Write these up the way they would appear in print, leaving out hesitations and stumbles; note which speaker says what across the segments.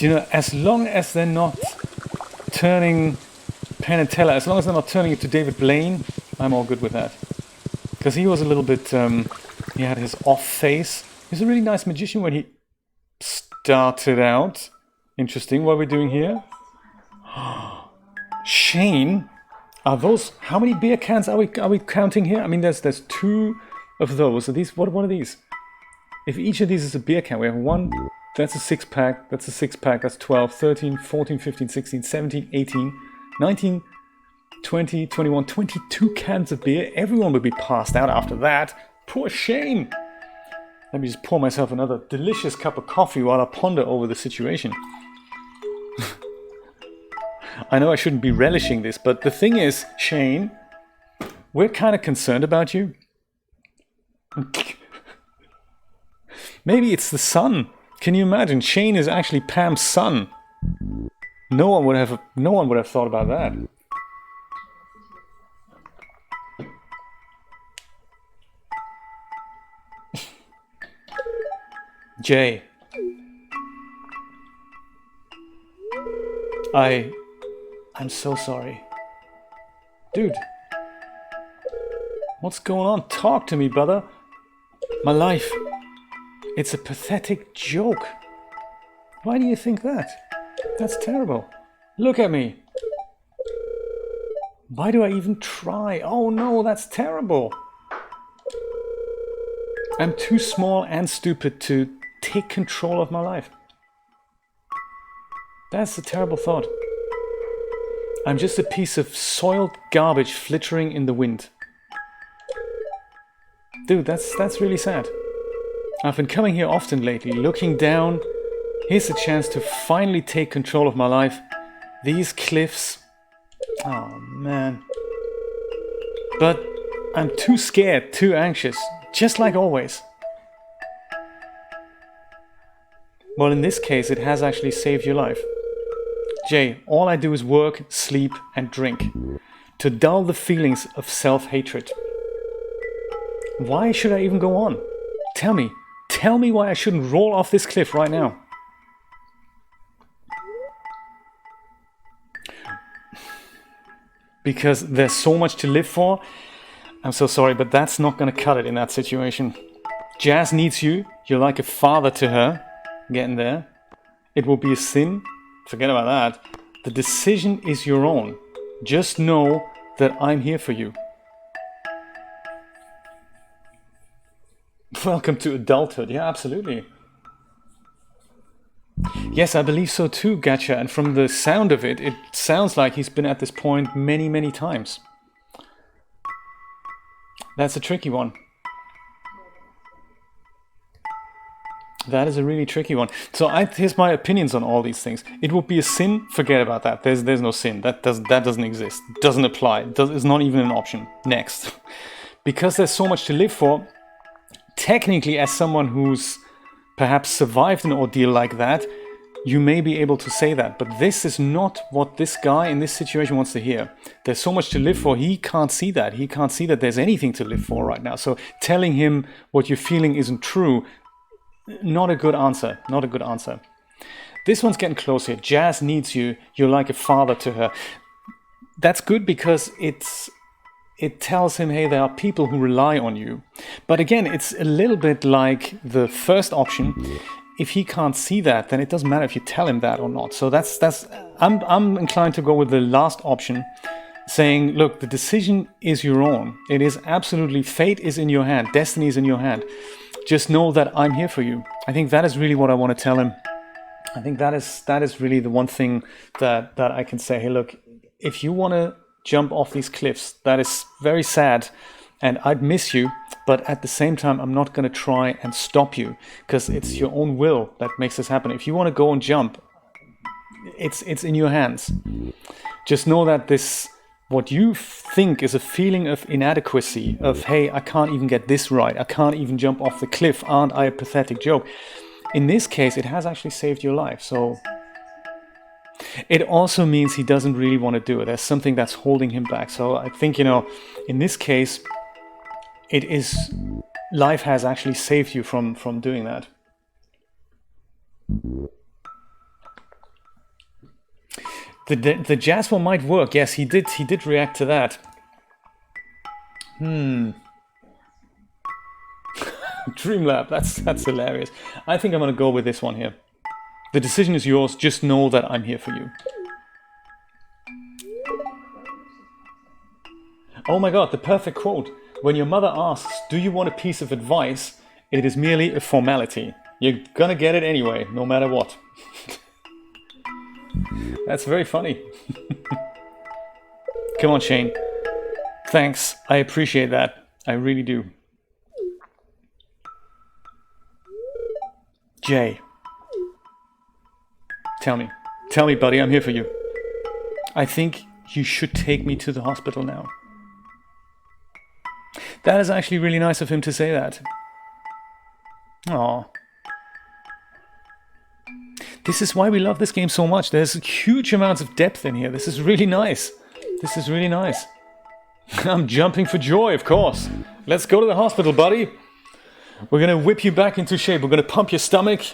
Speaker 1: you know, as long as they're not turning Penn and Teller, as long as they're not turning it to David Blaine, I'm all good with that. Because he was a little bit, he had his off face. He's a really nice magician when he started out. Interesting, what we're doing here. Shane, are those, how many beer cans are we counting here? I mean, there's 2 of those. Are these, what are these? If each of these is a beer can, we have 1, that's a 6-pack, that's a 6-pack, that's 12, 13, 14, 15, 16, 17, 18, 19, 20, 21, 22 cans of beer. Everyone would be passed out after that. Poor Shane. Let me just pour myself another delicious cup of coffee while I ponder over the situation. I know I shouldn't be relishing this, but the thing is, Shane, we're kind of concerned about you. Maybe it's the sun. Can you imagine? Shane is actually Pam's son. No one would have thought about that. Jay. I'm so sorry. Dude. What's going on? Talk to me, brother. My life. It's a pathetic joke. Why do you think that? That's terrible. Look at me. Why do I even try? Oh no, that's terrible. I'm too small and stupid to take control of my life. That's a terrible thought. I'm just a piece of soiled garbage flittering in the wind. Dude, that's really sad. I've been coming here often lately, looking down. Here's a chance to finally take control of my life. These cliffs. Oh man. But I'm too scared, too anxious, just like always. Well, in this case, it has actually saved your life. Jay, all I do is work, sleep, and drink to dull the feelings of self-hatred. Why should I even go on? Tell me why I shouldn't roll off this cliff right now. Because there's so much to live for. I'm so sorry, but that's not gonna cut it in that situation. Jazz needs you. You're like a father to her. Getting there. It will be a sin. Forget about that. The decision is your own. Just know that I'm here for you. Welcome to adulthood. Yeah, absolutely. Yes, I believe so too, Gacha. And from the sound of it, it sounds like he's been at this point many, many times. That's a tricky one. That is a really tricky one. So here's my opinions on all these things. It would be a sin. Forget about that. There's no sin. That doesn't exist. Doesn't apply. It's not even an option. Next. Because there's so much to live for, technically as someone who's perhaps survived an ordeal like that, you may be able to say that. But this is not what this guy in this situation wants to hear. There's so much to live for. He can't see that. He can't see that there's anything to live for right now. So telling him what you're feeling isn't true, not a good answer. Not a good answer. This one's getting close here. Jazz needs you. You're like a father to her. That's good because it tells him, hey, there are people who rely on you. But again, it's a little bit like the first option. If he can't see that, then it doesn't matter if you tell him that or not. So I'm inclined to go with the last option, saying, look, the decision is your own. It is absolutely, fate is in your hand. Destiny is in your hand. Just know that I'm here for you. I think that is really what I want to tell him. I think that is really the one thing that I can say. Hey, look, if you want to jump off these cliffs, that is very sad, and I'd miss you, but at the same time, I'm not going to try and stop you, because it's your own will that makes this happen. If you want to go and jump, it's in your hands. Just know that what you think is a feeling of inadequacy, of, hey, I can't even get this right, I can't even jump off the cliff, aren't I a pathetic joke? In this case, it has actually saved your life. So it also means he doesn't really want to do it. There's something that's holding him back. So I think, in this case, life has actually saved you from doing that. The jazz one might work. Yes, he did react to that. Dreamlab, that's hilarious. I think I'm gonna go with this one here. The decision is yours, just know that I'm here for you. Oh my god, the perfect quote. When your mother asks, do you want a piece of advice? It is merely a formality. You're gonna get it anyway, no matter what. That's very funny. Come on, Shane. Thanks, I appreciate that. I really do. Jay. Tell me, buddy, I'm here for you. I think you should take me to the hospital now. That is actually really nice of him to say that. Aww. This is why we love this game so much. There's huge amounts of depth in here. This is really nice. This is really nice. I'm jumping for joy, of course. Let's go to the hospital, buddy. We're gonna whip you back into shape. We're gonna pump your stomach.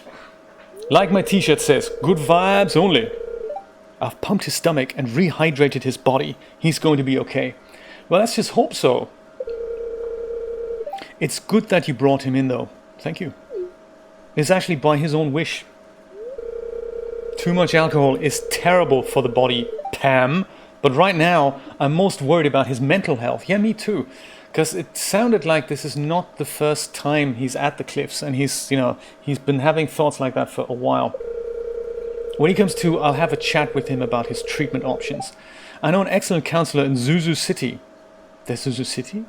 Speaker 1: Like my t-shirt says, good vibes only. I've pumped his stomach and rehydrated his body. He's going to be okay. Well, let's just hope so. It's good that you brought him in, though. Thank you. It's actually by his own wish. Too much alcohol is terrible for the body, Pam. But right now, I'm most worried about his mental health. Yeah, me too. Because it sounded like this is not the first time he's at the cliffs, and he's been having thoughts like that for a while. When he comes to, I'll have a chat with him about his treatment options. I know an excellent counselor in Zuzu City. There's Zuzu City?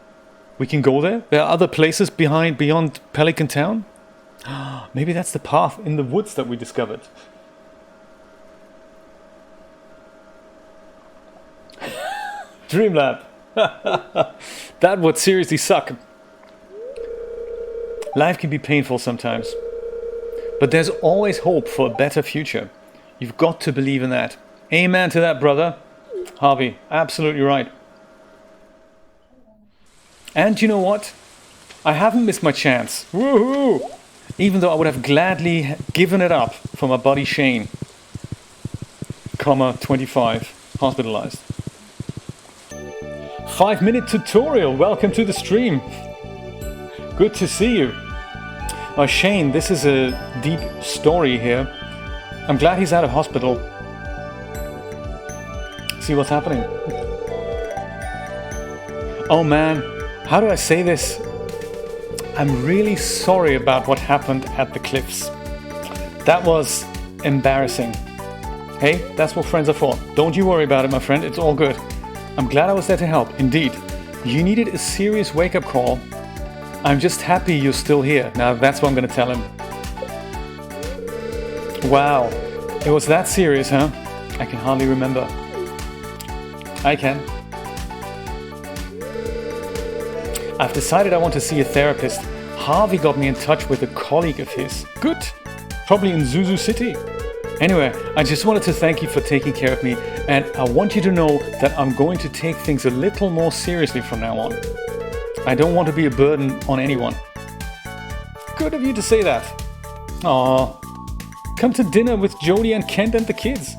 Speaker 1: We can go there? There are other places beyond Pelican Town? Maybe that's the path in the woods that we discovered. Dreamlab. That would seriously suck. Life can be painful sometimes. But there's always hope for a better future. You've got to believe in that. Amen to that, brother. Harvey, absolutely right. And you know what? I haven't missed my chance. Woohoo! Even though I would have gladly given it up for my buddy Shane. 25, hospitalized. 5-minute tutorial. Welcome to the stream. Good to see you. Now, Shane, this is a deep story here. I'm glad he's out of hospital. See what's happening. Oh man, how do I say this? I'm really sorry about what happened at the cliffs. That was embarrassing. Hey, that's what friends are for. Don't you worry about it, my friend. It's all good. I'm glad I was there to help, indeed. You needed a serious wake-up call. I'm just happy you're still here. Now that's what I'm gonna tell him. Wow, it was that serious, huh? I can hardly remember. I can. I've decided I want to see a therapist. Harvey got me in touch with a colleague of his. Good. Probably in Zuzu City. Anyway, I just wanted to thank you for taking care of me, and I want you to know that I'm going to take things a little more seriously from now on. I don't want to be a burden on anyone. Good of you to say that. Aww. Come to dinner with Jody and Kent and the kids.